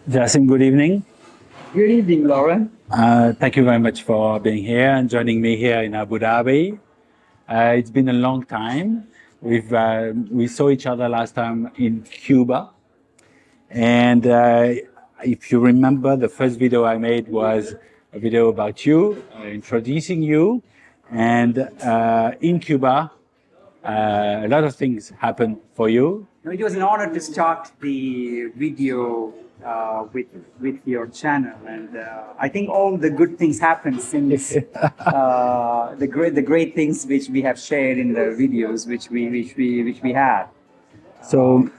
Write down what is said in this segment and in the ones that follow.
Jasim, good evening. Good evening, Lauren. Thank you very much for being here and joining me here in Abu Dhabi. It's been a long time. We saw each other last time in Cuba, and if you remember, the first video I made was a video about you, introducing you, and in Cuba, a lot of things happened for you. No, it was an honor to start the video with your channel, and I think all the good things happened since the great things which we have shared in the videos which we had. So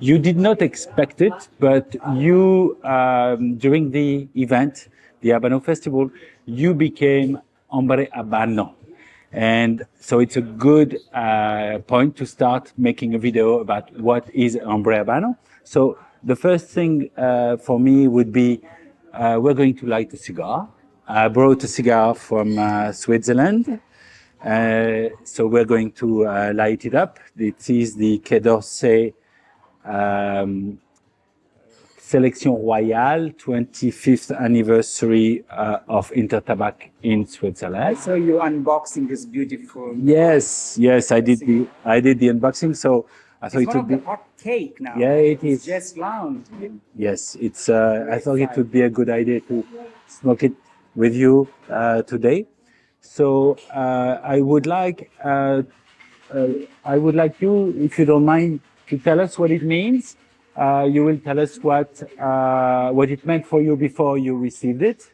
you did not expect it, but you during the event, the Habano Festival, you became Hombre Habano, and so it's a good point to start making a video about what is Hombre Habano. So the first thing for me would be we're going to light a cigar. I brought a cigar from Switzerland. So we're going to light it up. It is the Quai d'Orsay Selection Royale 25th anniversary of Intertabac in I Switzerland. saw you unboxing this beautiful. Yes, I did the unboxing. So I thought It's it one would of the be hot cake now. Yeah, it It's is. just launched. Yes, it's. I thought it would be a good idea to smoke it with you today. So I would like you, if you don't mind, to tell us what it means. You will tell us what it meant for you before you received it.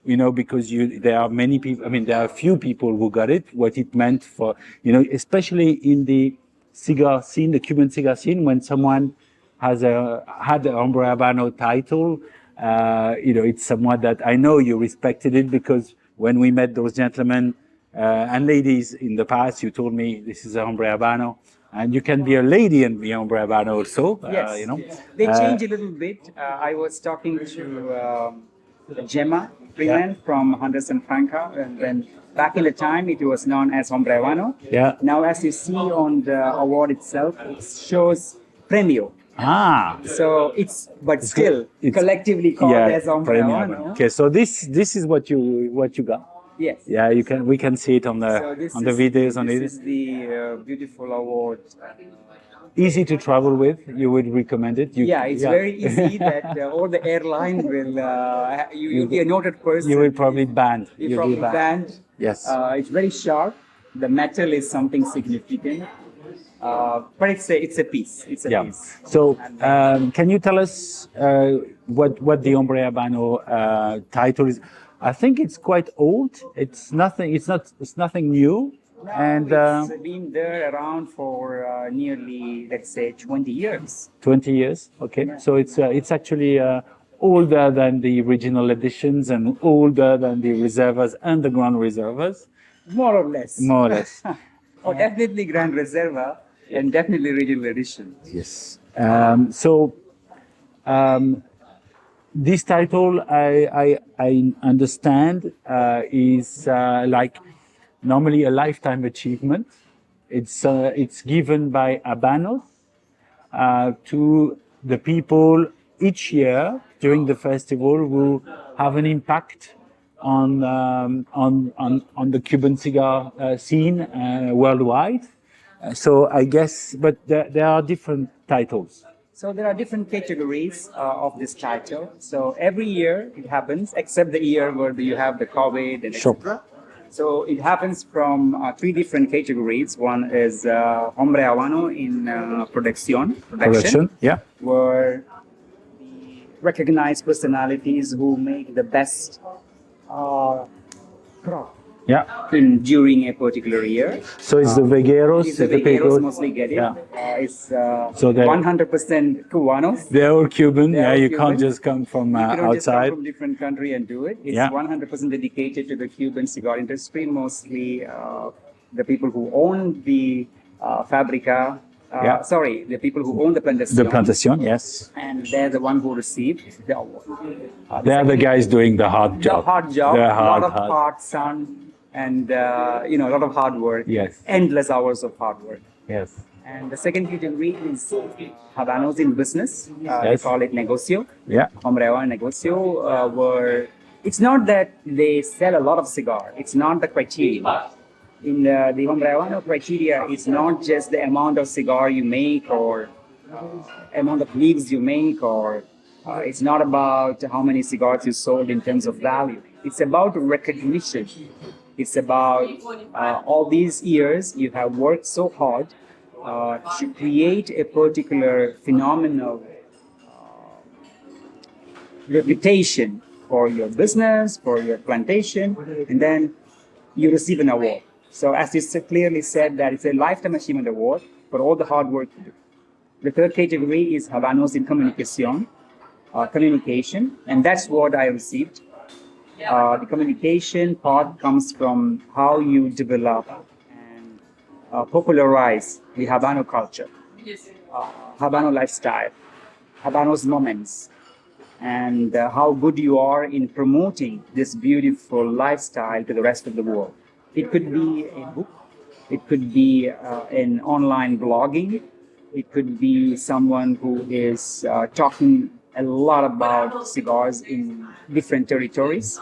Because there are many people. I mean, there are a few people who got it. What it meant for especially in the cigar scene, the Cuban cigar scene, when someone had the Hombre Habano title. It's someone that I know you respected it because when we met those gentlemen and ladies in the past, you told me this is a Hombre Habano, and you can be a lady and be Hombre Habano also. Yes, they change a little bit. I was talking to Gemma Freeman from Honduras and Franca, and then back in the time it was known as Hombre Habano. Yeah. Now, as you see on the award itself, it shows Premio. So but still it's- collectively called as Hombre Premium. Habano. Okay, so this is what you got. Yes. Yeah, we can see it on the So this on the is videos on this it. is the beautiful award. Easy to travel with. You would recommend it. Yeah, it's very easy that all the airline will you'll be a noted person. You will probably banned. You'll You'll be probably banned. Yes. It's very sharp. The metal is something significant, but it's a piece. It's a Yeah. piece. So, can you tell us what the Hombre Habano title is? I think it's quite old. It's nothing. It's nothing new. And It's been there around for nearly, let's say, 20 years. 20 years. Okay. So it's actually older than the original editions and older than the reservas and the Grand Reservas. More or less. More or less. Oh, definitely Grand Reserva and definitely Regional Edition. Yes. This title, I understand, is like normally a lifetime achievement. It's given by Habanos to the people each year during the festival who have an impact on the Cuban cigar scene worldwide. So I guess, but there are different titles. So there are different categories of this title. So every year it happens, except the year where you have the COVID and Sure. etc. So it happens from three different categories. One is Hombre Habano in production, Yeah. where the recognized personalities who make the best crop Yeah. during a particular year. So it's the Vegueros, It's the the Vegueros people. mostly get it. Yeah. It's So they're- 100% Cubanos. They're all Cuban. They're Yeah, all you Cuban. can't just come from You cannot just come outside. from different country and do it. It's Yeah. 100% dedicated to the Cuban cigar industry. Mostly the people who own the fabrica. Yeah. Sorry, the people who own the plantation. The plantation, yes. And they're the one who received the award. They are the guys doing the hard The job. hard job, They're a lot of hard. hard sun, and a lot of hard work. Yes. Endless hours of hard work. Yes. And the second category is Habanos in business. They Yes. call it negocio. Yeah. Hombre Habano negocio, where it's not that they sell a lot of cigar. It's not the criteria. In the Hombre Habano criteria, it's not just the amount of cigar you make or amount of leaves you make, or it's not about how many cigars you sold in terms of value. It's about recognition. It's about all these years you have worked so hard to create a particular phenomenal reputation for your business, for your plantation, and then you receive an award. So as you clearly said, that it's a lifetime achievement award for all the hard work you do. The third category is Habanos in communication, and that's what I received. The communication part comes from how you develop and popularize the Habano culture, Habano lifestyle, Habano's moments, and how good you are in promoting this beautiful lifestyle to the rest of the world. It could be a book, it could be an online blogging, it could be someone who is talking a lot about cigars in different territories.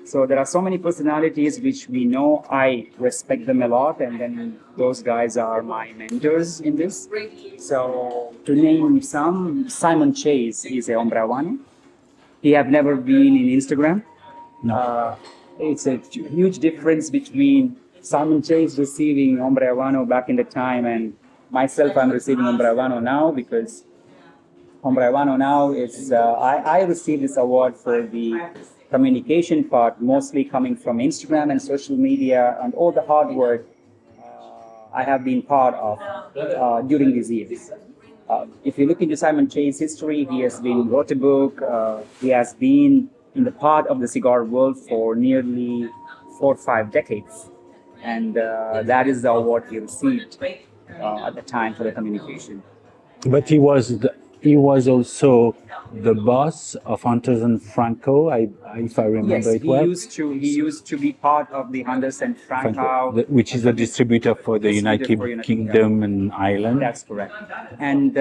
So there are so many personalities which we know. I respect them a lot, and then those guys are my mentors in this. So to name some, Simon Chase is a Hombre Habano. He have never been in Instagram. It's a huge difference between Simon Chase receiving Hombre Habano back in the time and myself. I'm receiving Hombre Habano now because Hombre Habano now is. I received this award for the communication part, mostly coming from Instagram and social media and all the hard work I have been part of during these years. If you look into Simon Chase's history, he has been wrote a book. He has been in the part of the cigar world for nearly 4 or 5 decades, and that is the award he received at the time for the communication. But he was also the boss of Hunters and Franco, if I remember Yes, it well. he used to be part of the Hunters and Franco, Which is a distributor for the distributor for United United Kingdom and Ireland. That's correct. And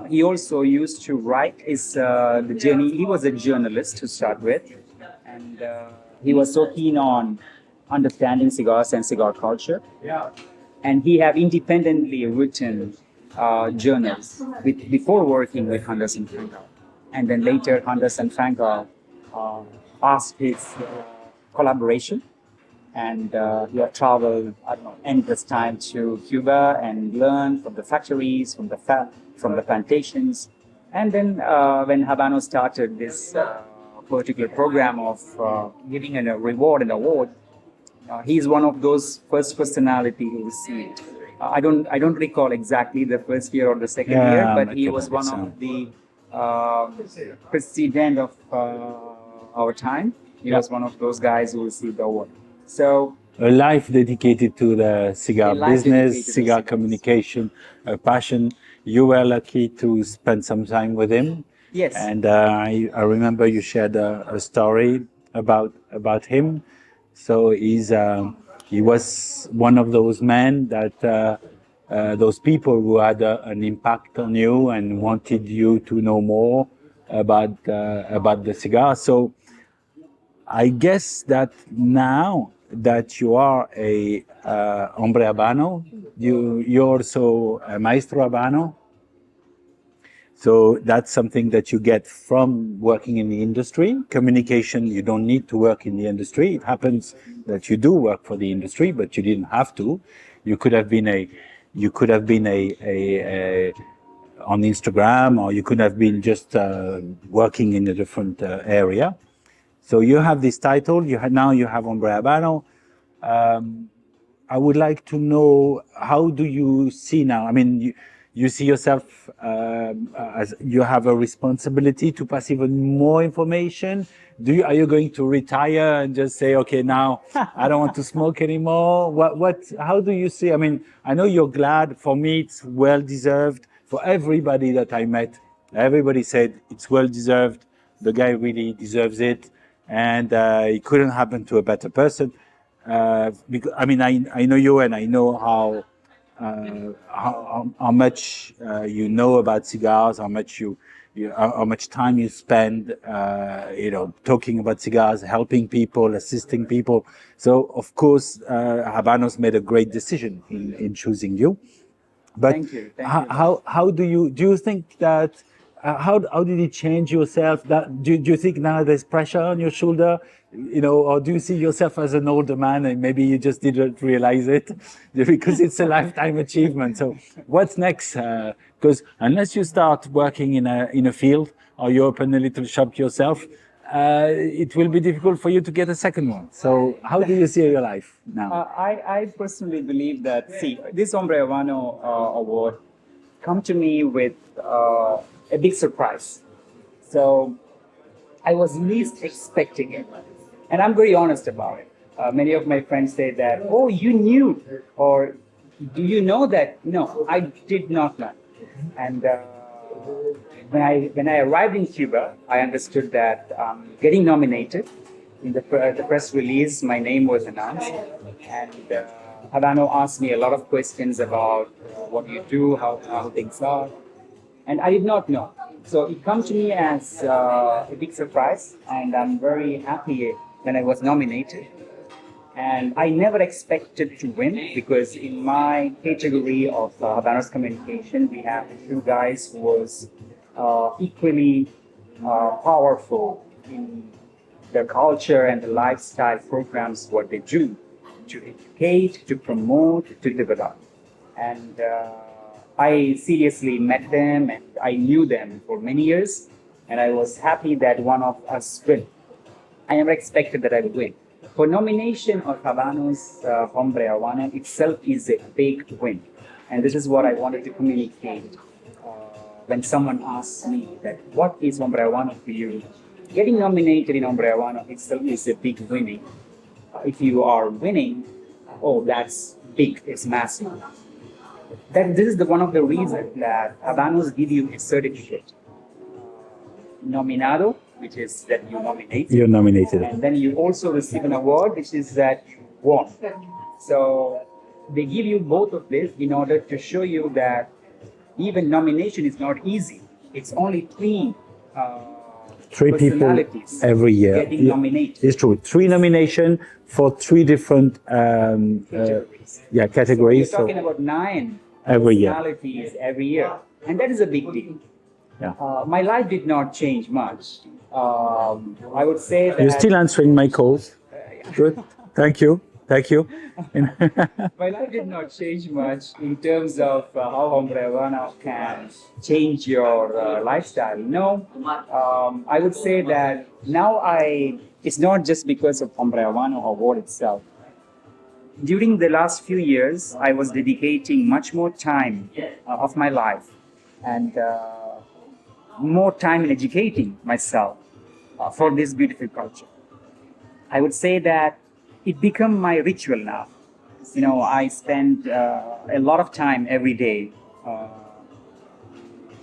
he also used to write his the journey. He was a journalist to start with, and he was so keen on understanding cigars and cigar culture. And he have independently written journals before working with Hunters and Franco, and then later Hunters and Franco asked his collaboration, and he had traveled, I don't know, endless time to Cuba and learned from the factories, from the plantations, and then when Habano started this particular program of giving a reward and award, he's one of those first personality who received. I don't recall exactly the first year or the second year, but he was one of the president of our time. He was one of those guys who received the award. So A life dedicated to the cigar A life dedicated business, to cigar cigars. communication, a passion. You were lucky to spend some time with him. Yes. And I remember you shared a story about him. So he was one of those men that those people who had an impact on you and wanted you to know more about the cigar. So I guess that now that you are a hombre habano, you're also a maestro habano. So that's something that you get from working in the industry. Communication, you don't need to work in the industry. It happens that you do work for the industry, but you didn't have to. You could have been a on Instagram, or you could have been just working in a different area. So you have this title. Now you have Hombre Habano. I would like to know, how do you see now? I mean, you see yourself as you have a responsibility to pass even more information. Are you going to retire and just say, okay, now I don't want to smoke anymore? How do you see? I mean, I know you're glad. For me, it's well deserved. For everybody that I met, everybody said it's well deserved. The guy really deserves it, and it couldn't happen to a better person. Because I mean, I know you, and I know how much you know about cigars, how much time you spend, talking about cigars, helping people, assisting people. So, of course, Habanos made a great decision in choosing you. But Thank you. how do you think that how did it change yourself? That do you think now there's pressure on your shoulder, or do you see yourself as an older man and maybe you just didn't realize it because it's a lifetime achievement? So what's next? Because unless you start working in a field or you open a little shop yourself, it will be difficult for you to get a second one. So how do you see your life now? I personally believe that, see, this Hombre Habano award come to me with a big surprise. So I was least expecting it. And I'm very honest about it. Many of my friends say that, oh, you knew, or do you know that? No, I did not know. And when I arrived in Cuba, I understood that getting nominated in the press release, my name was announced, and Havano asked me a lot of questions about what you do, how things are, and I did not know. So it comes to me as a big surprise, and I'm very happy when I was nominated. And I never expected to win because in my category of Habanos communication, we have two guys who was equally powerful in the culture and the lifestyle programs, what they do to educate, to promote, to develop. And I seriously met them and I knew them for many years. And I was happy that one of us win. I never expected that I would win. For nomination of Havana's Hombre Habano itself is a big win. And this is what I wanted to communicate when someone asks me that what is Hombre Habano for you? Getting nominated in Hombre Habano itself is a big winning. If you are winning, oh, that's big, it's massive. This is one of the reasons that Habanos give you a certificate. Nominado, which is that you nominate. You're nominated. And then you also receive an award, which is that you won. So they give you both of this in order to show you that even nomination is not easy. It's only three people personalities every year getting nominated. It's true. 3 nomination for 3 different categories. So we're talking about 9 every year. personalities every year, and that is a big deal. Yeah. My life did not change much. I would say that You're still answering my calls. Good. Thank you. Thank you. my life did not change much in terms of how Hombre Habano can change your lifestyle. No, I would say that now it's not just because of Hombre Habano award itself. During the last few years, I was dedicating much more time of my life and more time in educating myself for this beautiful culture. I would say that it become my ritual now. I spend a lot of time every day,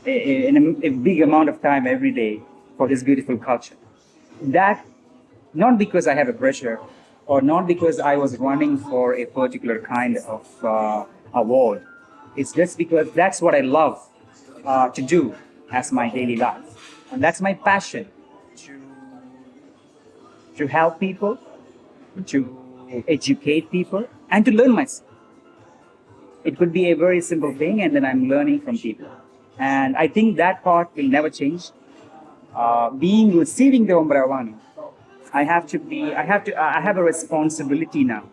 a big amount of time every day for this beautiful culture. That not because I have a pressure or not because I was running for a particular kind of award. It's just because that's what I love to do as my daily life. And that's my passion to help people, to educate people, and to learn myself. It could be a very simple thing, and then I'm learning from people. And I think that part will never change. Receiving the Hombre Habano, I have a responsibility now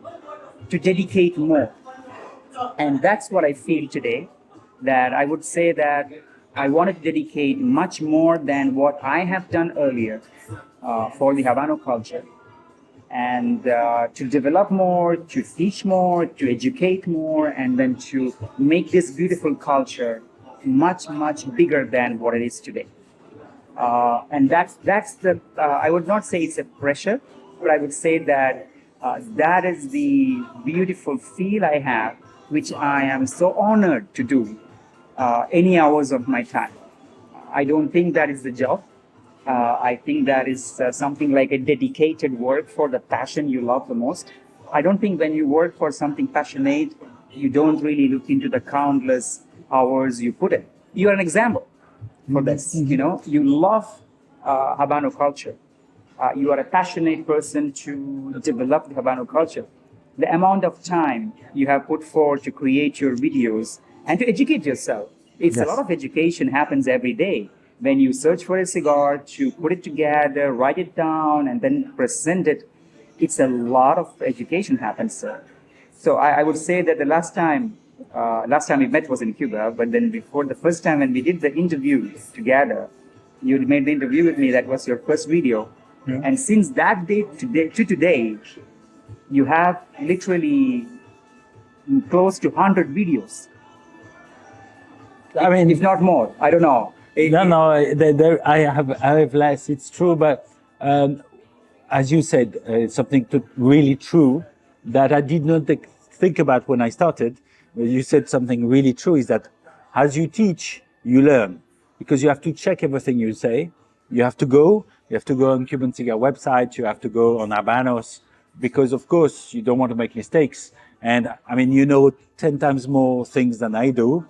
to dedicate more. And that's what I feel today, that I would say that I want to dedicate much more than what I have done earlier for the Habano culture. And to develop more, to teach more, to educate more, and then to make this beautiful culture much, much bigger than what it is today. And that's the, I would not say it's a pressure, but I would say that that is the beautiful feel I have, which I am so honored to do any hours of my time. I don't think that is the job. I think that is something like a dedicated work for the passion you love the most. I don't think when you work for something passionate, You don't really look into the countless hours you put in. You are an example for this. You know, you love Habano culture. You are a passionate person to develop the Habano culture. The amount of time you have put forward to create your videos and to educate yourself. It's a Yes. lot of education happens every day. When you search for a cigar, to put it together, write it down, and then present it, it's a lot of education happens, sir. So I would say that the last time we met was in Cuba, but then before the first time when we did the interview together, you made the interview with me. That was your first video, Yeah. and since that day to today, you have literally close to 100 videos, I mean, if not more. I don't know. no, no, I have less. It's true, but um, as you said, something really true that I did not think about when I started. You said something really true is that as you teach, you learn because you have to check everything you say. You have to go on Cuban Cigar website. You have to go on Habanos because, of course, you don't want to make mistakes. And I mean, you know 10 times more things than I do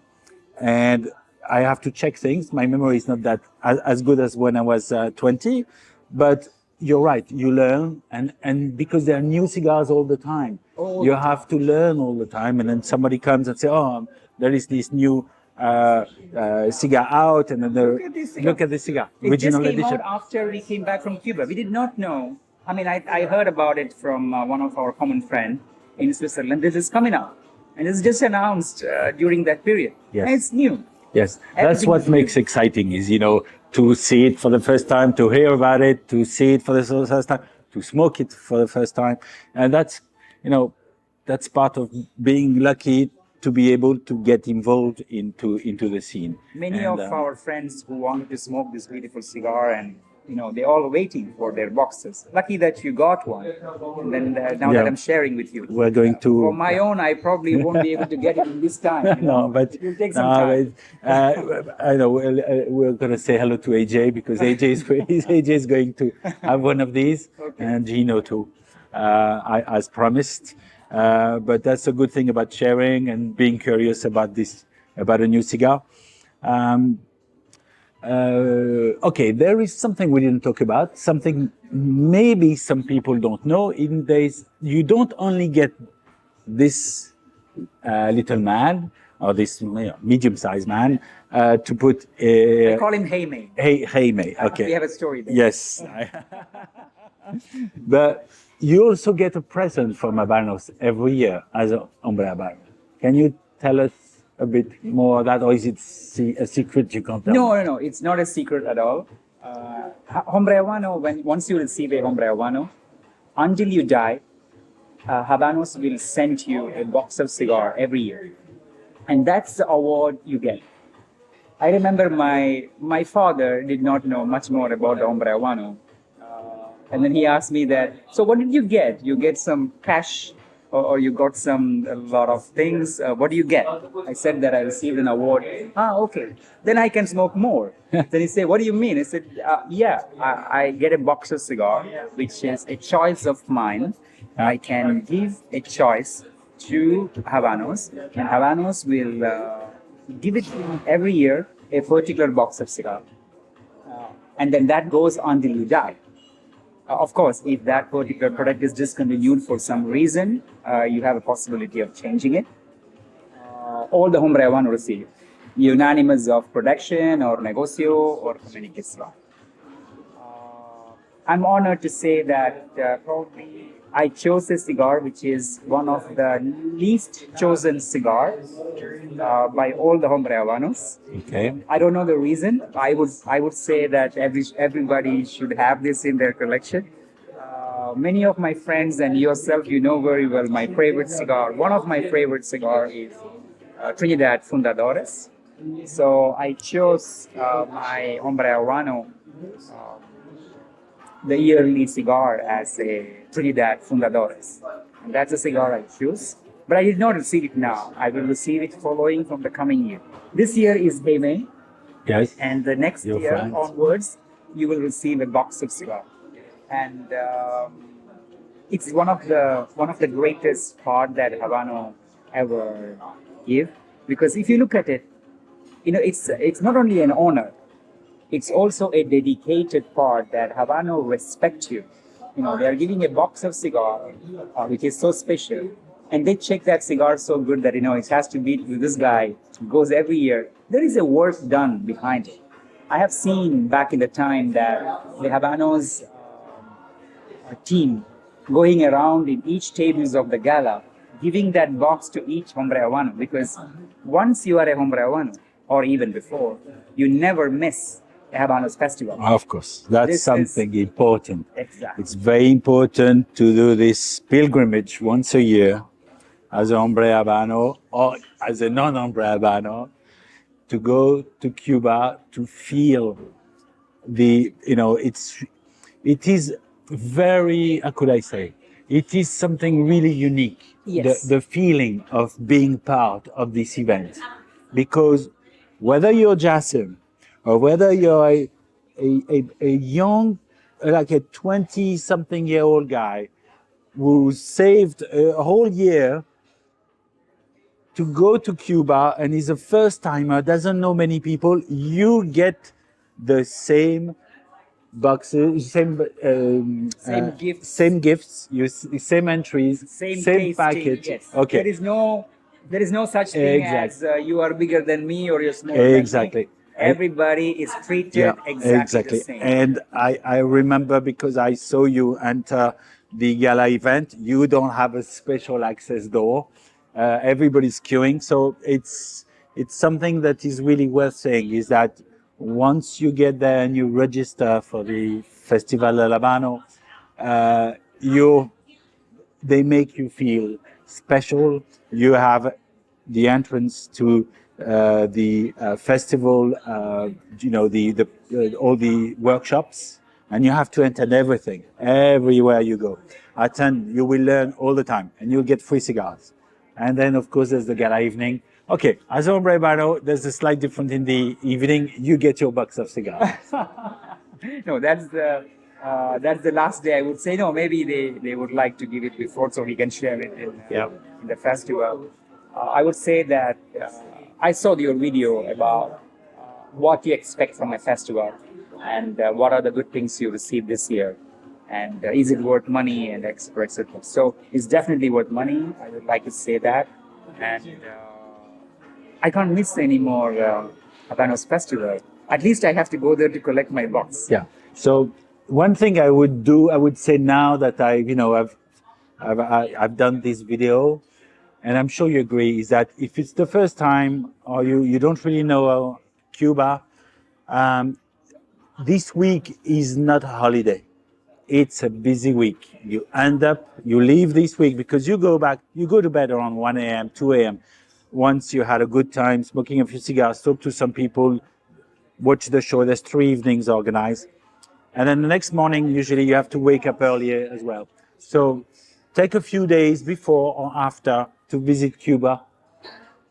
and I have to check things. My memory is not that as good as when I was 20, but you're right. You learn, and because there are new cigars all the time, you have to learn all the time. And then somebody comes and say, "Oh, there is this new cigar out," and then look at this cigar, It just original came edition. out after we came back from Cuba. We did not know. I mean, I heard about it from one of our common friend in Switzerland. This is coming out, and it's just announced during that period. Yes. And it's new. Yes, that's Everything what is makes new. exciting is, to see it for the first time, to hear about it, to see it for the first time, to smoke it for the first time. And you know, that's part of being lucky to be able to get involved into the scene. Many And of our friends who wanted to smoke this beautiful cigar, and they're all waiting for their boxes. Lucky that you got one. And then now that Yeah. I'm sharing with you, we're going for to my own, I probably won't be able to get it in this time. no, but It will take some no, time. I know we're going to say hello to AJ because AJ is going to have one of these, Okay. and Gino too, as promised. But that's a good thing about sharing and being curious about a new cigar. Um, okay, there is something we didn't talk about. Something maybe some people don't know. In days, you don't only get this little man or this medium-sized man to put I call him Hey May. hey May. Okay. We have a story there. Yes. But you also get a present from Habanos every year as a Hombre Habano. Can you tell us a bit more of that, or is it a secret you can't tell? No. It's not a secret at all. Hombre Habano, once you receive a Hombre Habano, until you die, Habanos will send you a box of cigar every year. And that's the award you get. I remember my father did not know much more about the Hombre Habano. And then he asked me that, so what did you get? You get some cash or you got a lot of things. What do you get? I said that I received an award. Ah, okay. Then I can smoke more. Then he said, what do you mean? I said, yeah, I get a box of cigar, which is a choice of mine. I can give a choice to Habanos, and Habanos will give it every year a particular box of cigar. And then that goes until you die. Of course, if that particular product is discontinued for some reason, you have a possibility of changing it. All the Hombre Habano receive unanimous of production or negocio or comunicación. I'm honored to say that probably I chose a cigar which is one of the least chosen cigars by all the Hombre Habanos. Okay. I don't know the reason. I would say that everybody should have this in their collection. Many of my friends and yourself, you know very well my favorite cigar. One of my favorite cigar is Trinidad Fundadores. So I chose my Hombre Habano, the yearly cigar, as a Trinidad Fundadores. And that's a cigar I choose. But I did not receive it now. I will receive it following from the coming year. This year is Jaime, Yes. and the next Your year friends. onwards, you will receive a box of cigar. And it's one of the greatest part that Habano ever give. Because if you look at it, it's not only an honor, it's also a dedicated part that Havana respect you. They are giving a box of cigar, which is so special, and they check that cigar so good that it has to be with this guy. Goes every year. There is a work done behind it. I have seen back in the time that the Habanos team going around in each tables of the gala, giving that box to each Hombre Habano, because once you are a Hombre Habano, or even before, you never miss a Habanos festival. Of course, that's This is something important. exactly. It's very important to do this pilgrimage once a year as a hombre habano or as a non-hombre habano to go to Cuba to feel it is very, how could I say, it is something really unique. Yes. The feeling of being part of this event, because whether you're Jasim or whether you're a young, like a 20-something-year-old guy who saved a whole year to go to Cuba and is a first timer, doesn't know many people, you get the same boxes, same gifts, same entries, Same same tasting. package. Yes. Okay, There is no such thing as exactly, you are bigger than me or you're smaller than me. exactly. Everybody is treated Yeah, exactly the exactly. same. And I remember because I saw you enter the gala event, you don't have a special access door. Everybody's queuing. So it's something that is really worth saying is that once you get there and you register for the Festival El Habano, you they make you feel special. You have the entrance to the festival, all the workshops, and you have to attend everything, everywhere you go. Attend, you will learn all the time, and you'll get free cigars. And then, of course, there's the gala evening. Okay, as Hombre Habano, there's a slight difference in the evening. You get your box of cigars. No, that's the last day. I would say no. Maybe they would like to give it before so we can share it Yeah. in the festival. I would say that I saw your video about what you expect from a festival and what are the good things you received this year, and is it worth money and etc. etc. So it's definitely worth money. I would like to say that, and I can't miss any more Habanos festival. At least I have to go there to collect my box. Yeah. So one thing I would do, I would say now that I've done this video, and I'm sure you agree, is that if it's the first time or you don't really know Cuba, um, this week is not a holiday. It's a busy week. You leave this week because you go to bed around 1 a.m., 2 a.m. Once you had a good time smoking a few cigars, talk to some people, watch the show. There's 3 evenings organized. And then the next morning, usually you have to wake up earlier as well. So take a few days before or after to visit Cuba.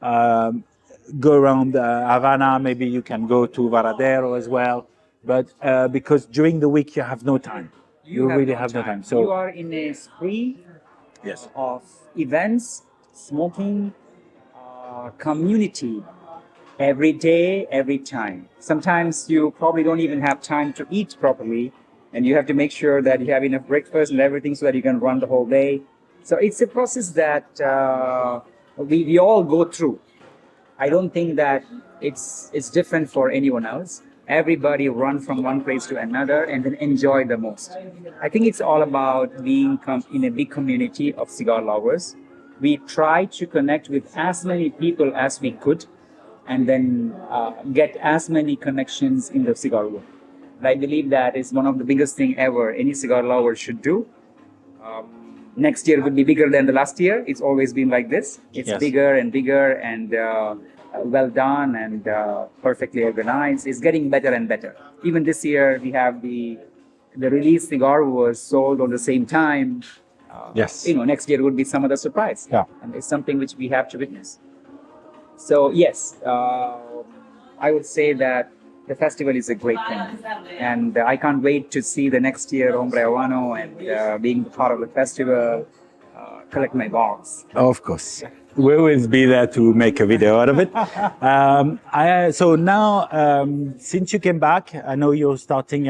Um, Go around Havana. Maybe you can go to Varadero as well. But because during the week you have no time, you really have no time. You So are in a spree yes, of events, smoking, community, every day, every time. Sometimes you probably don't even have time to eat properly, and you have to make sure that you have enough breakfast and everything so that you can run the whole day. So it's a process that we all go through. I don't think that it's different for anyone else. Everybody run from one place to another and then enjoy the most. I think it's all about being in a big community of cigar lovers. We try to connect with as many people as we could, and then get as many connections in the cigar world. I believe that is one of the biggest thing ever any cigar lover should do. Next year will be bigger than the last year. It's always been like this. It's yes. bigger and bigger and well done and perfectly organized. It's getting better and better. Even this year, we have the release cigar was sold on the same time. Yes. Next year would be some other surprise. Yeah. And it's something which we have to witness. So yes, I would say that the festival is a great thing, and I can't wait to see the next year Hombre Habano and being part of the festival, collect my box. Of course. we will be there to make a video out of it. So now, since you came back, I know you're restarting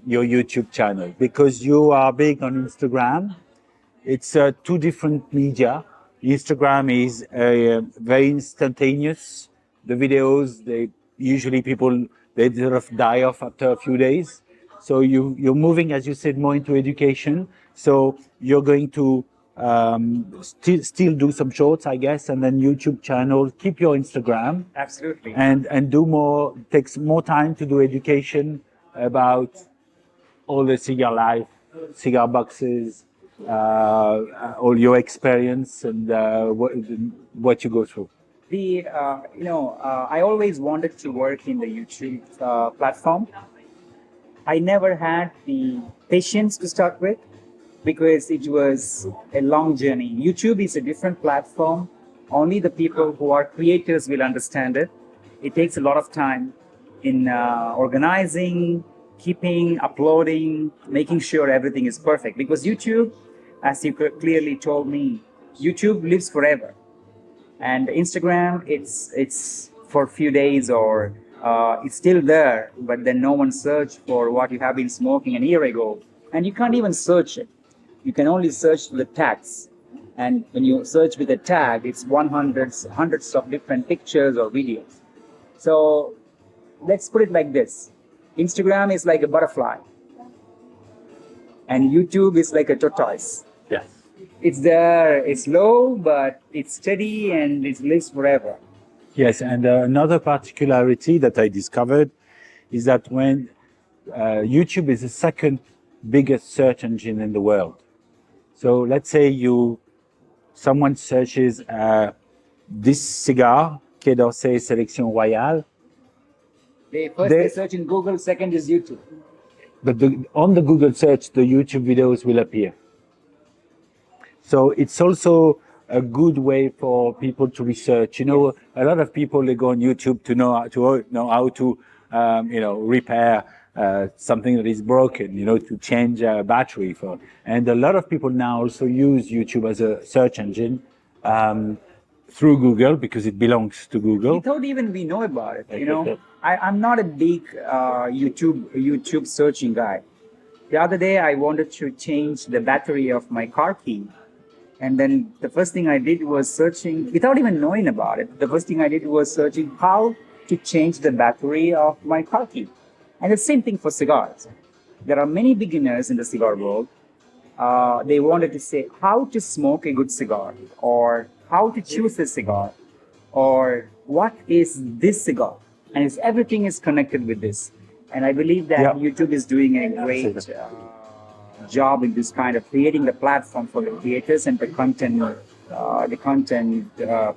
your YouTube channel because you are big on Instagram. It's two different media. Instagram is very instantaneous. The videos, they usually people they sort of die off after a few days. So you're moving, as you said, more into education. So you're going to still do some shorts, I guess, and then YouTube channel. Keep your Instagram Absolutely. and do more. Takes more time to do education about all the cigar life, cigar boxes, all your experience and what you go through. I always wanted to work in the YouTube platform. I never had the patience to start with because it was a long journey. YouTube is a different platform. Only the people who are creators will understand it. It takes a lot of time in organizing, keeping, uploading, making sure everything is perfect. Because YouTube, as you clearly told me, YouTube lives forever. And Instagram, it's for a few days or it's still there, but then no one searched for what you have been smoking a year ago, and you can't even search it. You can only search the tags, and when you search with a tag, it's hundreds of different pictures or videos. So let's put it like this: Instagram is like a butterfly, and YouTube is like a tortoise. Yes. It's there, it's low, but it's steady and it lives forever. Yes, and another particularity that I discovered is that when YouTube is the second biggest search engine in the world. So let's say someone searches this cigar, Quai d'Orsay Sélection Royale, They search in Google, second is YouTube. but on the Google search, the YouTube videos will appear. So it's also a good way for people to research. You know, a lot of people they go on YouTube to know how to repair something that is broken. You know, to change a battery for. And a lot of people now also use YouTube as a search engine through Google because it belongs to Google. Without even we know about it. I'm not a big YouTube searching guy. The other day I wanted to change the battery of my car key. And then the first thing I did was searching, without even knowing about it, the first thing I did was searching how to change the battery of my car key. And the same thing for cigars. There are many beginners in the cigar world. They wanted to say how to smoke a good cigar, or how to choose a cigar, or what is this cigar. And everything is connected with this. And I believe that YouTube is doing a great job in this kind of creating the platform for the creators and the content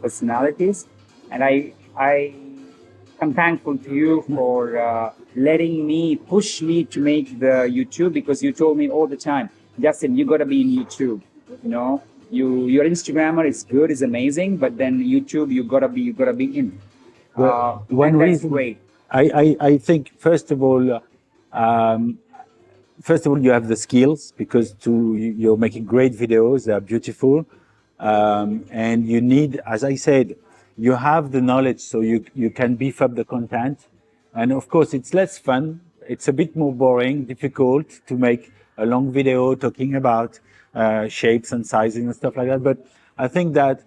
personalities. And I am thankful to you for letting me push me to make the YouTube, because you told me all the time, Justin, you got to be in YouTube. Your Instagrammer is good, is amazing, but then YouTube you gotta be in. One and reason, that's great. I think first of all, you have the skills because you're making great videos. They are beautiful, and you need, as I said, you have the knowledge, so you can beef up the content. And of course, it's less fun. It's a bit more boring, difficult to make a long video talking about shapes and sizing and stuff like that. But I think that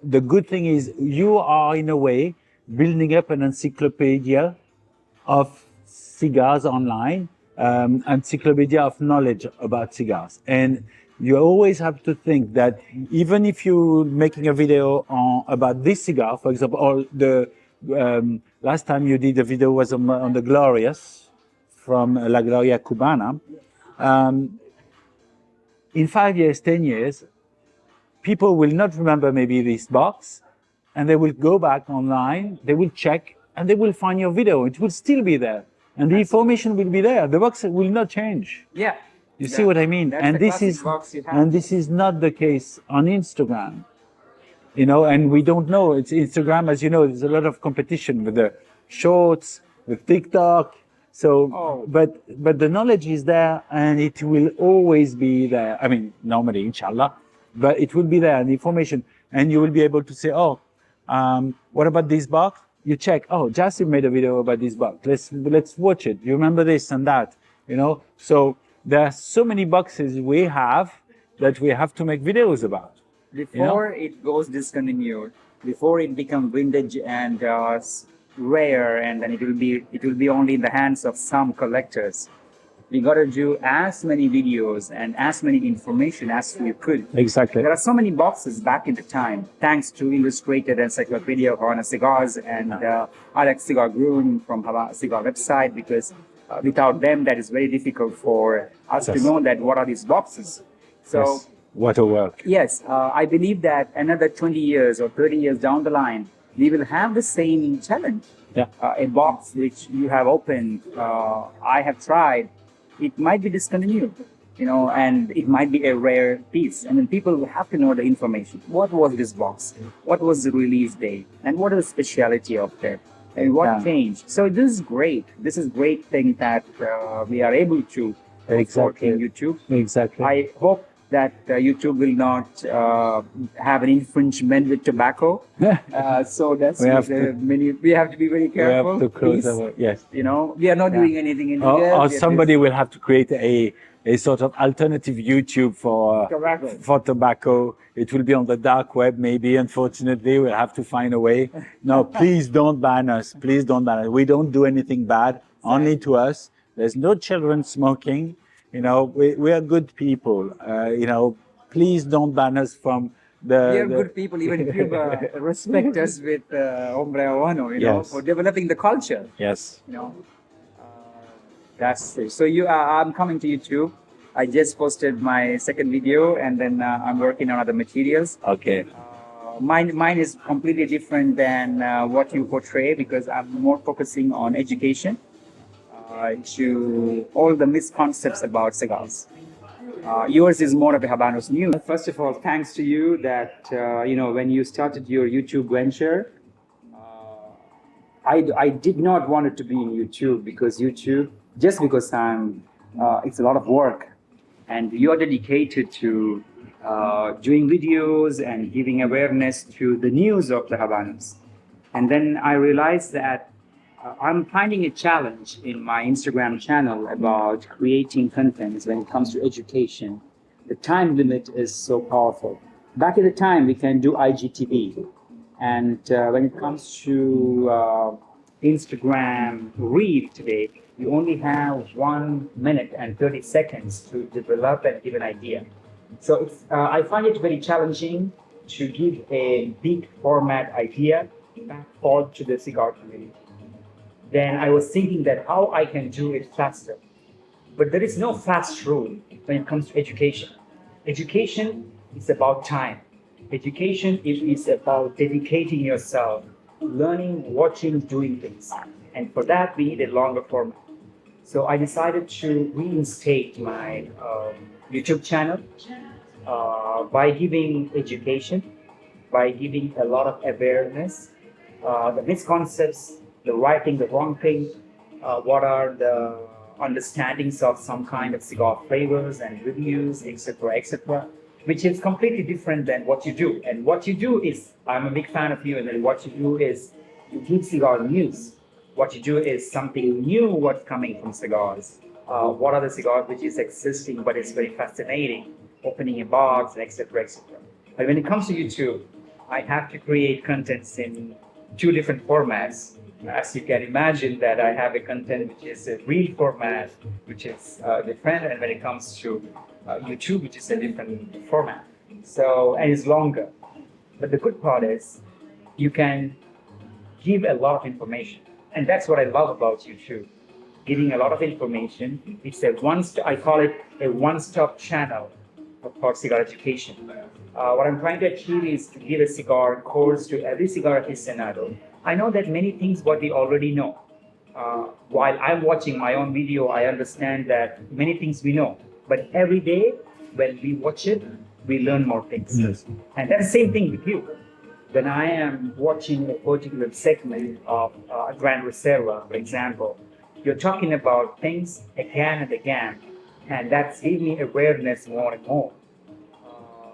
the good thing is you are in a way building up an encyclopedia of cigars online, encyclopedia of knowledge about cigars. And you always have to think that even if you're making a video about this cigar, for example, or the last time you did a video was on the Glorious from La Gloria Cubana. In 5 years, 10 years, people will not remember maybe this box, and they will go back online, they will check, and they will find your video. It will still be there, and the information will be there. The box will not change. Yeah. You see what I mean? That's And the this classic is box you have. and this is not the case on Instagram. And we don't know. It's Instagram, as you know, there's a lot of competition with the shorts, with TikTok. So, but the knowledge is there, and it will always be there. I mean, normally, inshallah, but it will be there, the information, and you will be able to say, oh, what about this box? You check. Oh, Jasim made a video about this box. Let's watch it. You remember this and that, you know? So there are so many boxes we have that we have to make videos about. Before it goes discontinued, before it becomes vintage and rare, and then it will be only in the hands of some collectors. We got to do as many videos and as many information as we could. Exactly. There are so many boxes back in the time, thanks to Illustrated Encyclopedia of Havana Cigars and Alex Cigar Groom from Havana Cigar website, because without them, that is very difficult for us to Yes. know that what are these boxes. So. Yes. What a work. Yes, I believe that another 20 years or 30 years down the line, we will have the same challenge. Yeah. A box which you have opened, I have tried, it might be discontinued, and it might be a rare piece. And then people will have to know the information. What was this box? What was the release date? And what is the speciality of that? And what Yeah. changed? So this is great. This is great thing that we are able to afford Exactly. in YouTube. Exactly. I hope that YouTube will not have an infringement with tobacco. So that's We have we have to be very we have careful. to close please. our, yes. We are not doing anything illegal. Or We are somebody will have to create a sort of alternative YouTube Tobacco. for tobacco. It will be on the dark web, maybe. Unfortunately, we'll have to find a way. No, please don't ban us. Please don't ban us. We don't do anything bad, only to us. There's no children smoking. We are good people. Please don't ban us from We are good people. Even if you respect us with Hombre Habano, Yes. for developing the culture. Yes. Uh, that's it. So I'm coming to YouTube. I just posted my second video, and then I'm working on other materials. Okay. Mine is completely different than what you portray, because I'm more focusing on education to all the misconceptions about cigars. Yours is more of a Habanos news. First of all, thanks to you that when you started your YouTube venture, I did not want it to be in YouTube, because it's a lot of work, and you are dedicated to doing videos and giving awareness to the news of the Habanos. And then I realized that I'm finding a challenge in my Instagram channel about creating content when it comes to education. The time limit is so powerful. Back at the time, we can do IGTV. And when it comes to Instagram Reel today, you only have 1 minute and 30 seconds to develop and give an idea. So I find it very challenging to give a big format idea back forward to the cigar community. Then I was thinking that how I can do it faster. But there is no fast rule when it comes to education. Education is about time. Education is about dedicating yourself, learning, watching, doing things. And for that, we need a longer format. So I decided to reinstate my YouTube channel by giving education, by giving a lot of awareness, the misconceptions, the right thing, the wrong thing, what are the understandings of some kind of cigar flavors and reviews, etc., which is completely different than what you do. And what you do is, I'm a big fan of you, and then what you do is you give cigar news. What you do is something new, what's coming from cigars. What are the cigars which is existing, but it's very fascinating, opening a box, etc., etc. But when it comes to YouTube, I have to create contents in two different formats. As you can imagine, that I have a content which is a real format, which is different, and when it comes to YouTube, which is a different format. So, and it's longer. But the good part is you can give a lot of information, and that's what I love about YouTube. Giving a lot of information. It's I call it a one-stop channel for cigar education. What I'm trying to achieve is to give a cigar course to every cigar aficionado. I know that many things what we already know. While I'm watching my own video, I understand that many things we know. But every day when we watch it, we learn more things. Yes. And that's the same thing with you. When I am watching a particular segment of Grand Reserva, for example, you're talking about things again and again, and that's giving me awareness more and more.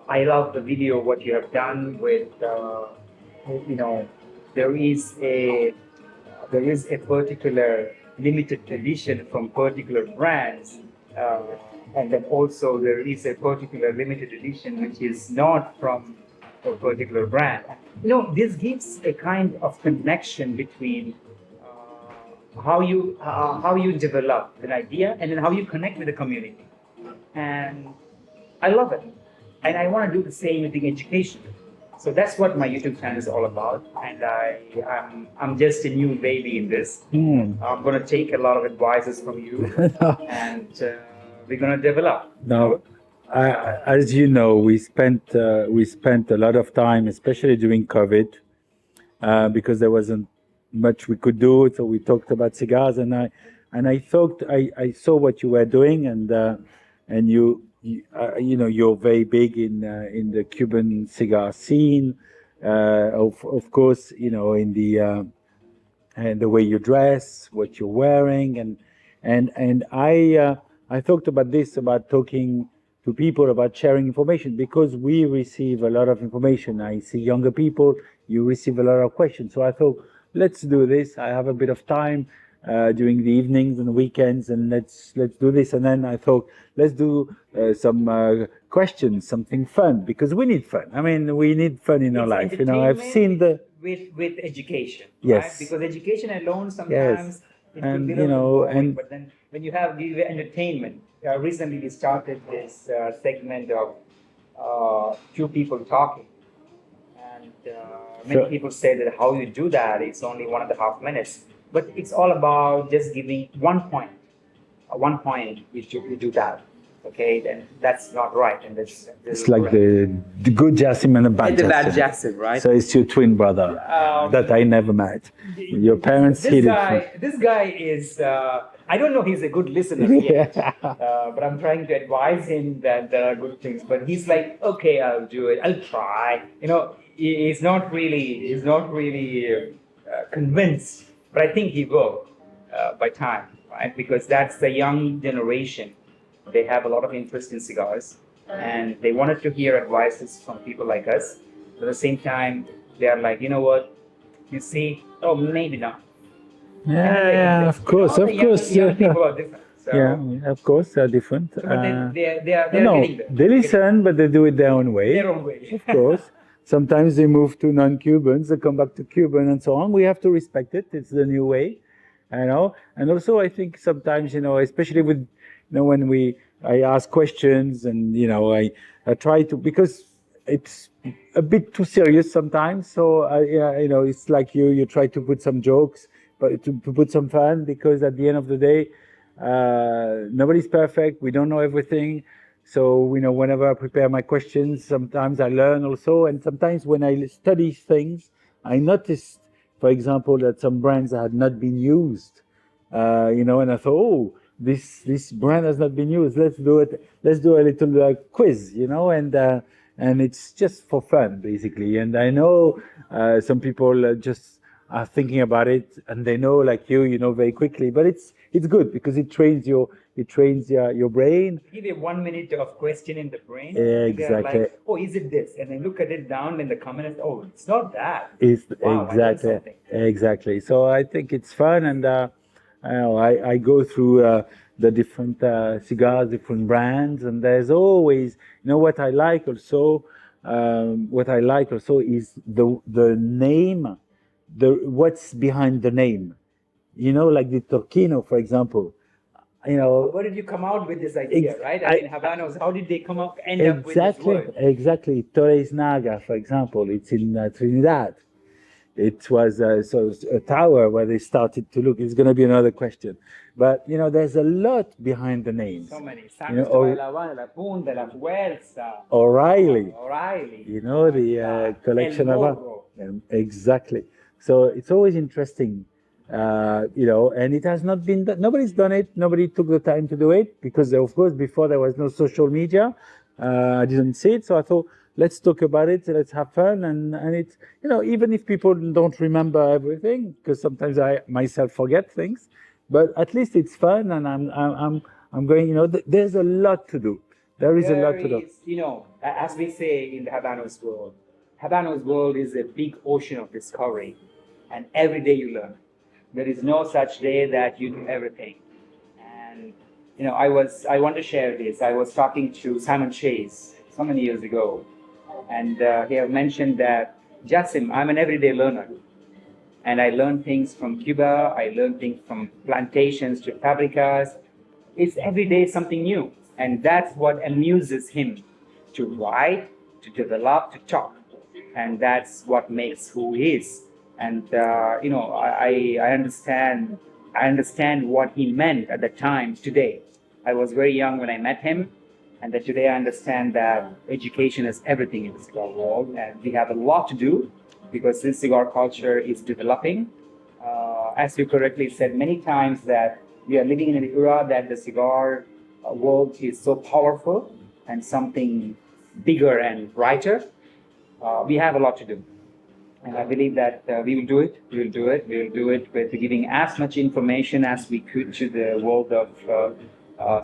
I love the video what you have done with you know there is a there is a particular limited edition from particular brands, uh, and then also there is a particular limited edition which is not from a particular brand. This gives a kind of connection between how you develop an idea and then how you connect with the community. And I love it. And I want to do the same with the education. So that's what my YouTube channel is all about. And I'm just a new baby in this. I'm going to take a lot of advices from you, and we're going to develop. No, as you know, we spent a lot of time, especially during COVID, because there wasn't much we could do. So we talked about cigars, and I thought I saw what you were doing, and you're very big in the Cuban cigar scene, of course, in the and the way you dress, what you're wearing, and I thought about this, about talking to people, about sharing information, because we receive a lot of information. I see younger people, you receive a lot of questions. So I thought, let's do this. I have a bit of time during the evenings and weekends, and let's do this. And then I thought, let's do some questions, something fun, because we need fun. I mean, we need fun in our life. I've seen the with education, Yes. right? Because education alone Yes. sometimes it And, could be a you little know, bit boring, and- but then when you have the entertainment, recently we started this segment of two people talking, and many Sure. people say that how you do that, it's only 1.5 minutes, but it's all about just giving one point you do that. Okay, then that's not right, and that's It's like the good Jasim and the bad and the bad Jasim. Jasim, right? So it's your twin brother that I never met. Your parents hid it from. This guy is. I don't know. He's a good listener yet, but I'm trying to advise him that there are good things. But he's like, okay, I'll do it. I'll try. He's not really. He's not really convinced. But I think he will by time, right? Because that's the young generation. They have a lot of interest in cigars, and they wanted to hear advices from people like us. But at the same time, they are like, you know what? You see, oh, maybe not. Yeah, of course, of course. Young people are different. So, Yeah, of course, they're different. but they're No, getting there. they listen, but they do it their own way. Their own way. Of course. Sometimes they move to non-Cubans, they come back to Cuban, and so on. We have to respect it. It's the new way, And also, I think sometimes, especially with, when I ask questions, and I try to, because it's a bit too serious sometimes. So it's like you try to put some jokes, but to put some fun, because at the end of the day, nobody's perfect. We don't know everything. So, whenever I prepare my questions, sometimes I learn also. And sometimes when I study things, I noticed, for example, that some brands had not been used, and I thought, oh, this brand has not been used. Let's do it. Let's do a little quiz, and it's just for fun, basically. And I know some people just are thinking about it, and they know, like you, very quickly. But it's good, because it trains your brain. Give you 1 minute of question in the brain. Exactly. Like, oh, is it this? And then look at it down in the comment. Oh, it's not that. Is Wow, I learned something. exactly. So I think it's fun, and I go through the different cigars, different brands, and there's always, what I like also. What I like also is the name, what's behind the name. Like the Torquino, for example. Where did you come out with this idea, right? I mean, Habanos, how did they come up, end up with this word? Exactly. Torres Naga, for example, it's in Trinidad. It was a tower where they started to look. It's going to be another question. But, there's a lot behind the names. So many. Santos de La Punta, La Fuerza. O'Reilly. O'Reilly. The collection El of... Morro. Exactly. So it's always interesting. And it has not been done. Nobody's done it. Nobody took the time to do it, because, of course, before there was no social media. I didn't see it, so I thought, let's talk about it. Let's have fun, and it's, even if people don't remember everything, because sometimes I myself forget things, but at least it's fun, and I'm going. There's a lot to do. There is a lot There to do. is, as we say in the Habano's world is a big ocean of discovery, and every day you learn. There is no such day that you do everything. And I want to share this. I was talking to Simon Chase so many years ago, and he have mentioned that Jasim, I'm an everyday learner, and I learn things from Cuba. I learn things from plantations to fabricas. It's every day something new, and that's what amuses him to write, to develop, to talk, and that's what makes who he is. And I understand. I understand what he meant at the time. Today, I was very young when I met him, and that today I understand that education is everything in the cigar world, and we have a lot to do because this cigar culture is developing. As you correctly said many times, that we are living in an era that the cigar world is so powerful and something bigger and brighter. We have a lot to do. And I believe that we will do it. We will do it. We will do it with giving as much information as we could to the world of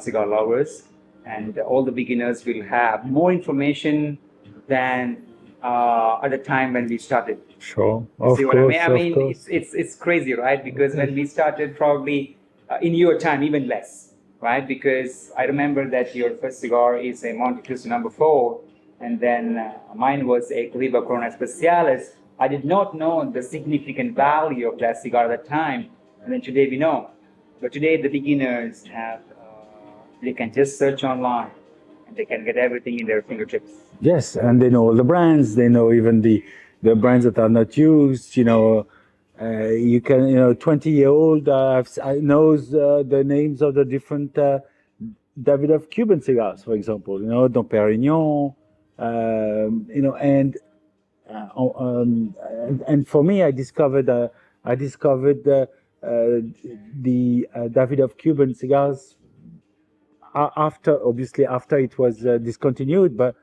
cigar lovers. And all the beginners will have more information than at the time when we started. Sure, You of see what I mean? course, I of mean, course. it's crazy, right? Because when we started, probably in your time, even less, right? Because I remember that your first cigar is a Monte Cristo #4, and then mine was a Cohiba Corona Especiales. I did not know the significant value of that cigar at that time, and then today we know. But today the beginners have, they can just search online, and they can get everything in their fingertips. Yes, and they know all the brands. They know even the brands that are not used. You can 20-year-old knows the names of the different Davidoff Cuban cigars, for example. Dom Perignon. And and for me, I discovered the Davidoff Cuban cigars after it was discontinued, but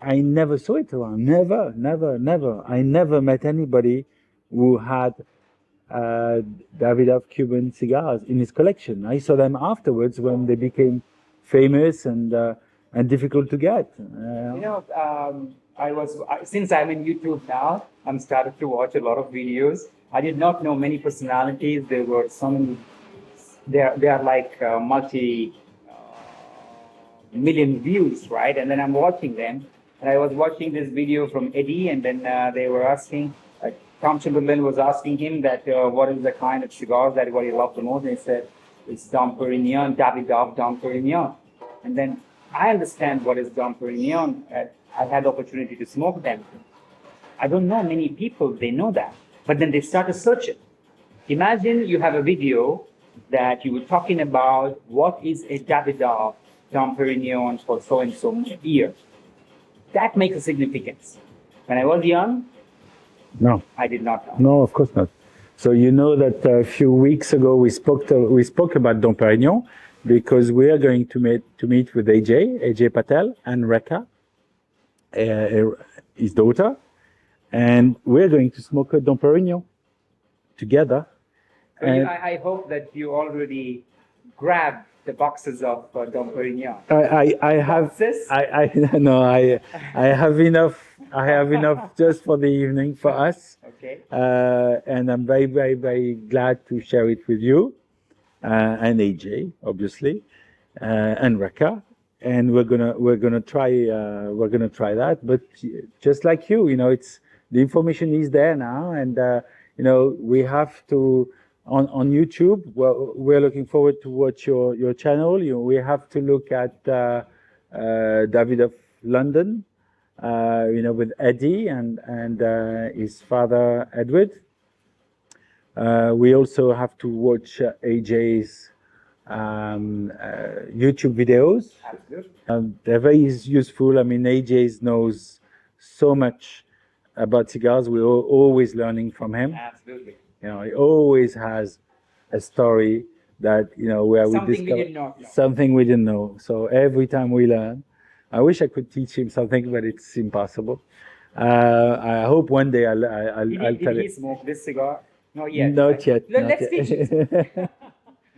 I never saw it around. Never, never, never. I never met anybody who had Davidoff Cuban cigars in his collection. I saw them afterwards when they became famous and difficult to get. Since I'm in YouTube now, I'm started to watch a lot of videos. I did not know many personalities. There were some. They are like multi million views, right? And then I'm watching them, and I was watching this video from Eddie, and then they were asking. Tom Chamberlain was asking him that what is the kind of cigars that what he loved the most, and he said it's Dom Perignon, Davidoff Dom Perignon. And then I understand what is Dom Perignon. I've had the opportunity to smoke them. I don't know many people they know that, but then they start to search it. Imagine you have a video that you were talking about what is a Davidoff Dom Perignon for so and so year. That makes a significance. When I was young, No, I did not know. no, of course not. So you know that a few weeks ago we spoke about Dom Perignon because we are going to meet with AJ Patel and Rekha, his daughter, and we're going to smoke a Dom Perignon together. So And I hope that you already grabbed the boxes of Dom Perignon. I have Boxes? I no I have enough just for the evening for us, Okay. and I'm very very very glad to share it with you and AJ obviously, and Rekha, and we're gonna try that. But just like it's the information is there now, and we have to on YouTube. Well, we're looking forward to watch your channel. We have to look at David of London, with Eddie and his father Edward. We also have to watch AJ's YouTube videos. Absolutely. They're very useful. I mean, AJ knows so much about cigars. We're always learning from him. Absolutely. He always has a story that where we Something we discover did not know. something we didn't know. So every time we learn, I wish I could teach him something, but it's impossible. I hope one day I'll tell Did he it. smoke this cigar? Not yet. Not right? yet. Not Let's yet. teach it.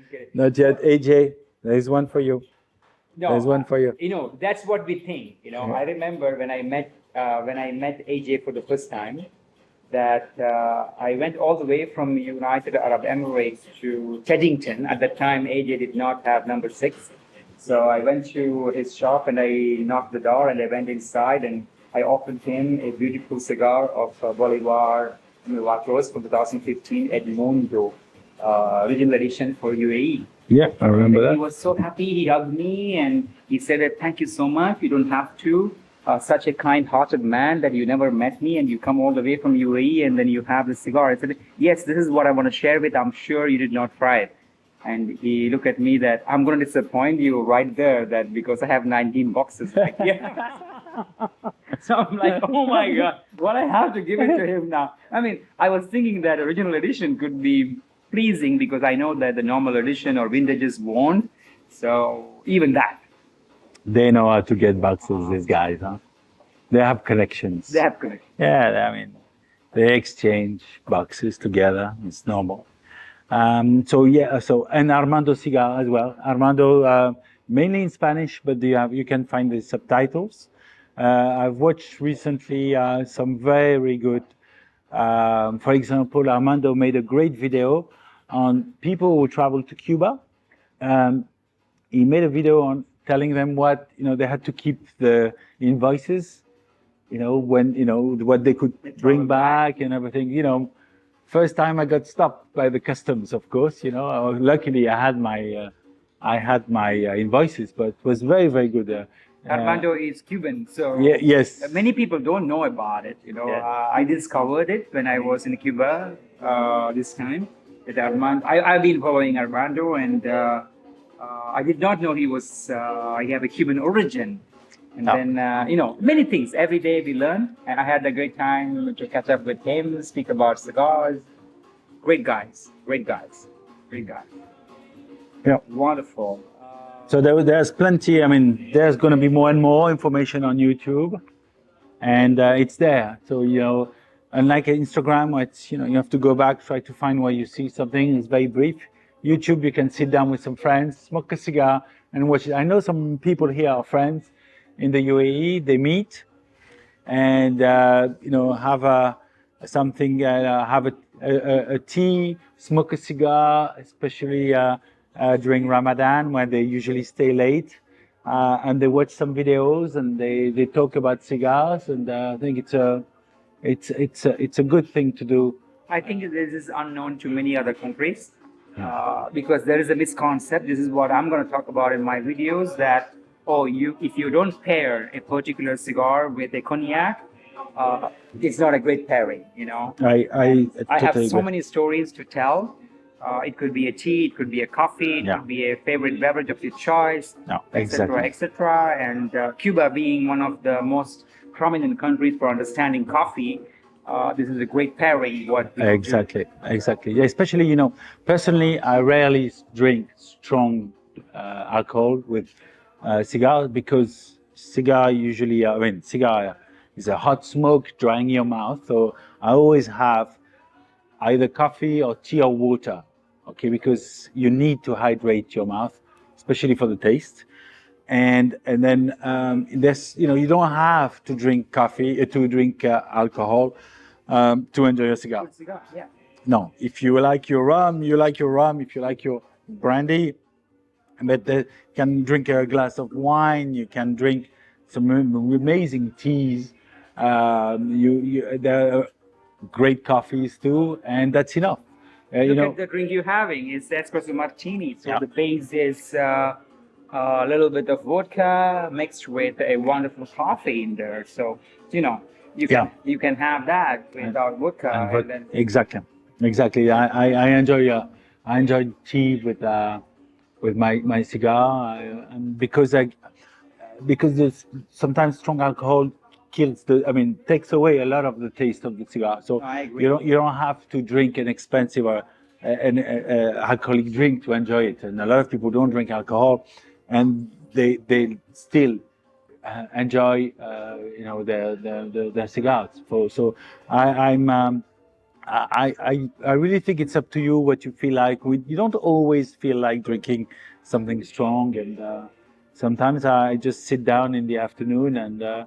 Okay. Not yet. AJ, there is one for you. No, There's one for you. That's what we think. I remember when I met AJ for the first time, that I went all the way from United Arab Emirates to Teddington. At that time, AJ did not have number six. So I went to his shop and I knocked the door and I went inside and I offered him a beautiful cigar of Bolivar Milagros from 2015 Edmundo, original edition for UAE. Yeah, I remember He that. was so happy. He hugged me and he said that thank you so much. You don't have to. Such a kind-hearted man that you never met me and you come all the way from UAE and then you have the cigar. I said, yes, this is what I want to share with. I'm sure you did not try it. And he looked at me that I'm going to disappoint you right there that because I have 19 boxes right here. So I'm like, oh my God, what I have to give it to him now. I mean, I was thinking that original edition could be pleasing because I know that the normal edition or vintages won't. So even that. They know how to get boxes, these guys, huh? They have connections. They have connections. Yeah, I mean, they exchange boxes together. It's normal. And Armando cigar as well. Armando, mainly in Spanish, but you can find the subtitles. I've watched recently some very good. For example, Armando made a great video on people who travel to Cuba. He made a video on telling them what they had to keep the invoices, when what they could bring back and everything. First time I got stopped by the customs, of course. Luckily I had my invoices, but it was very very good. Armando is Cuban, so Yeah, yes. many people don't know about it. I discovered it when I was in Cuba this time. That I've been following Armando, and I did not know he have a Cuban origin. And then many things. Every day we learn, and I had a great time to catch up with him, speak about cigars. Great guys, great guys, great guys. Yeah. Wonderful. So there's plenty. I mean, there's going to be more and more information on YouTube, and it's there. So unlike Instagram, where it's you have to go back, try to find where you see something. It's very brief. YouTube, you can sit down with some friends, smoke a cigar, and watch it. I know some people here are friends in the UAE. They meet, and have a tea, smoke a cigar, especially during Ramadan when they usually stay late, and they watch some videos and they talk about cigars, and I think it's a good thing to do. I think this is unknown to many other countries because there is a misconception. This is what I'm going to talk about in my videos that if you don't pair a particular cigar with a cognac, it's not a great pairing. I I have totally so agree. many stories to tell. It could be a tea, it could be a coffee, it could be a favorite beverage of your choice, No, etc., exactly. etc. And Cuba being one of the most prominent countries for understanding coffee, this is a great pairing. What we could do. Exactly. Yeah, especially, personally, I rarely drink strong alcohol with cigars because cigar is a hot smoke drying your mouth. So I always have either coffee or tea or water, okay, because you need to hydrate your mouth, especially for the taste. And then you don't have to drink coffee to drink alcohol to enjoy a cigar. Good cigar, yeah. No, if you like your rum, you like your rum. If you like your brandy, but you can drink a glass of wine. You can drink some amazing teas. There are great coffees too, and that's enough. Look at the drink you're having. It's espresso martini. So Yeah. the base is a little bit of vodka mixed with a wonderful coffee in there. So you can have that without vodka, and then Exactly. I enjoy tea with my cigar, and because there's sometimes strong alcohol takes away a lot of the taste of the cigar. So I agree. you don't have to drink an expensive or an alcoholic drink to enjoy it. And a lot of people don't drink alcohol, and they still enjoy their cigars. So I really think it's up to you what you feel like. You don't always feel like drinking something strong, and Sometimes I just sit down in the afternoon and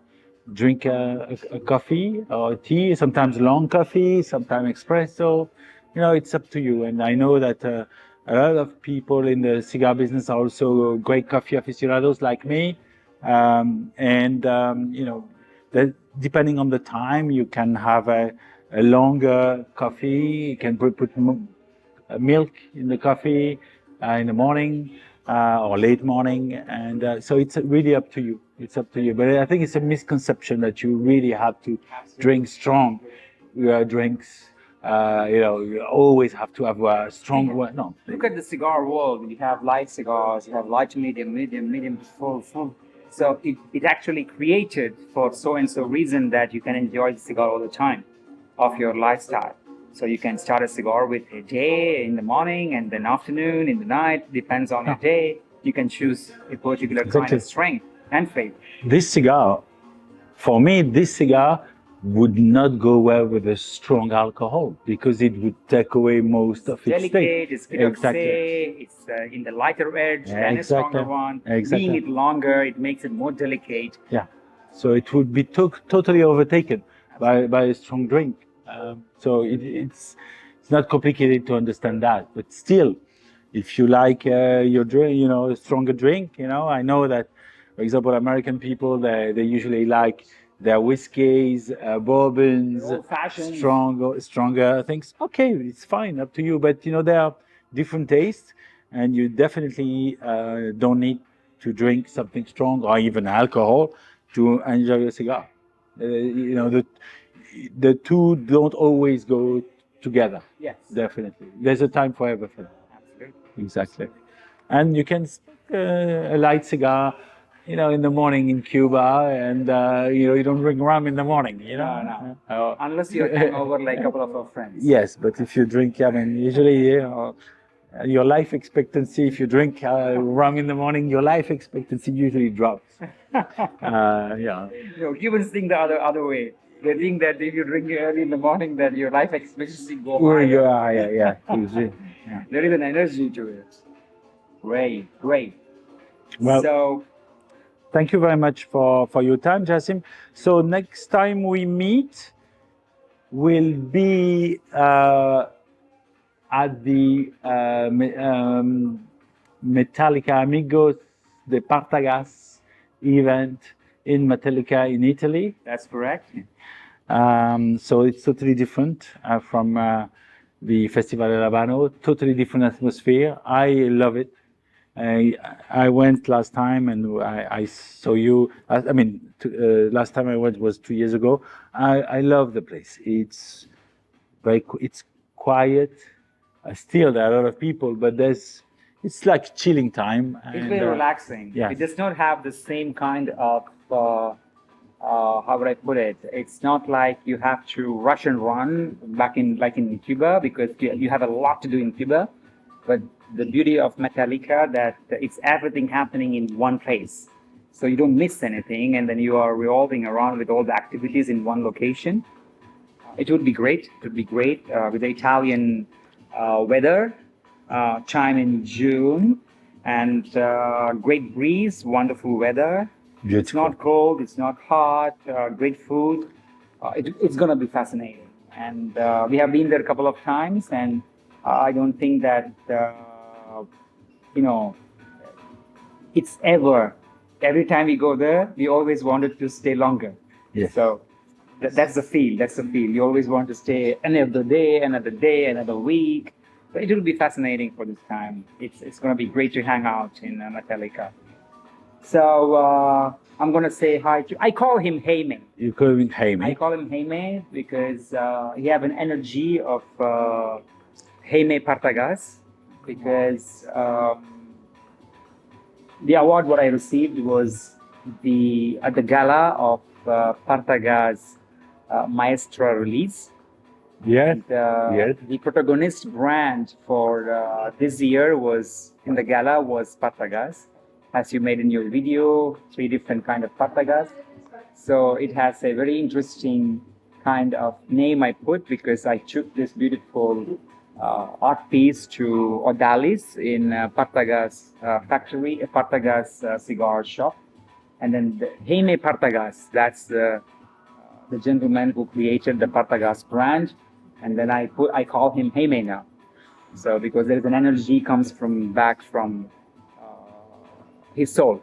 drink a coffee or tea, sometimes long coffee, sometimes espresso. You know, it's up to you. And I know that a lot of people in the cigar business are also great coffee aficionados like me. You know, that depending on the time, you can have a longer coffee. You can put milk in the coffee in the morning or late morning, and so it's really up to you. It's up to you. But I think it's a misconception that you really have to drink strong drinks. You know, you always have to have a strong one. No, Look at the cigar world. You have light cigars, you have light to medium, medium to full, full. So it actually created for so and so reason that you can enjoy the cigar all the time of your lifestyle. So you can start a cigar with a day in the morning and then afternoon, in the night, depends on the day. You can choose a particular kind Exactly. of strength and flavor. This cigar, for me, this cigar would not go well with a strong alcohol because it would take away most of its Delicate, taste. it's bit of say, it's in the lighter edge than a Exactly. stronger one. Exactly. Being it longer, it makes it more delicate. Yeah. So it would be totally overtaken by a strong drink. So it's not complicated to understand that. But still, if you like your drink, you know, a stronger drink, you know, I know that, for example, American people, they usually like their whiskeys, bourbons, Old-fashioned. stronger things. Okay, it's fine, up to you. But you know, there are different tastes, and you definitely don't need to drink something strong or even alcohol to enjoy a cigar. You know, the two don't always go together. Yes. Definitely. There's a time for everything. Absolutely. Exactly. And you can smoke a light cigar, you know, in the morning in Cuba, and you know, you don't drink rum in the morning, you know. No. Unless you're hangover like a couple of our friends. Yes, but if you drink, I mean, usually, you know, your life expectancy, if you drink rum in the morning, your life expectancy usually drops. Yeah. No, Cubans think the other way. They think that if you drink early in the morning, that your life expectancy go higher. Yeah. Usually, yeah. There is an energy to it. Great, great. Well, So thank you very much for your time, Jasim. So next time we meet will be at the Metallica Amigos de Partagas event in Metallica in Italy. that's correct. So it's totally different from the Festival del Habano, totally different atmosphere. I love it. I went last time and I saw you. I mean, last time I went was 2 years ago. I love the place. It's it's quiet. Still, there are a lot of people, but it's like chilling time. It's very relaxing. yeah. It does not have the same kind of how would I put it? It's not like you have to rush and run back in like in Cuba because you have a lot to do in Cuba. But the beauty of Metallica that it's everything happening in one place, so you don't miss anything, and then you are revolving around with all the activities in one location. It would be great. It would be great with the Italian weather, time in June, and great breeze, wonderful weather. Beautiful. It's not cold, it's not hot, great food. It's going to be fascinating. And we have been there a couple of times, and I don't think that, you know, it's every time we go there, we always wanted to stay longer. Yes. So that's the feel. That's the feel. You always want to stay another day, another week. But it will be fascinating for this time. It's going to be great to hang out in Metallica. So I'm going to say hi to. I call him Jaime. You call him Jaime. I call him Jaime because he have an energy of Jaime Partagas. Because the award what I received was at the gala of Partagas Maestra release. Yeah. And, the protagonist brand for this year was in the gala was Partagas, as you made in your video, 3 different kind of Partagas. So it has a very interesting kind of name I put because I took this beautiful art piece to Odalis in Partaga's factory, a Partaga's cigar shop. And then Jaime Partagas, that's the gentleman who created the Partagas brand. And then I call him Jaime now. So because there's an energy comes from back from his soul.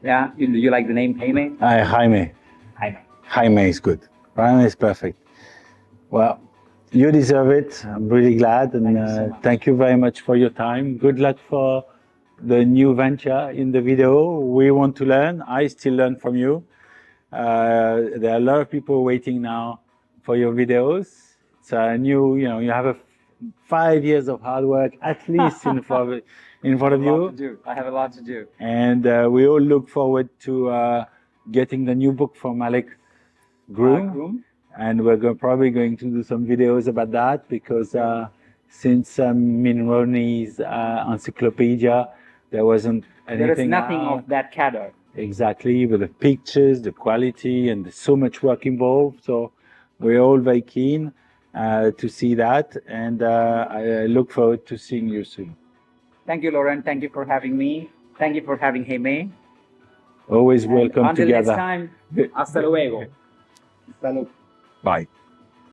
Yeah, you like the name Jaime? Jaime. Jaime. Jaime is good. Jaime is perfect. Well, you deserve it. I'm really glad, and Thank you so much. thank you very much for your time. Good luck for the new venture in the video. We want to learn. I still learn from you. There are a lot of people waiting now for your videos. It's a new, you have 5 years of hard work at least in front of I have a lot you. to do. I have a lot to do. And we all look forward to getting the new book from Alex Groom. And we're probably going to do some videos about that because since Minroni's encyclopedia, there wasn't anything. There is nothing of that cadre. Exactly, with the pictures, the quality, and there's so much work involved. So we're all very keen to see that, and I look forward to seeing you soon. Thank you, Lauren. Thank you for having me. Thank you for having Jaime. Always welcome Until together. next time, hasta luego. Salud. Bye.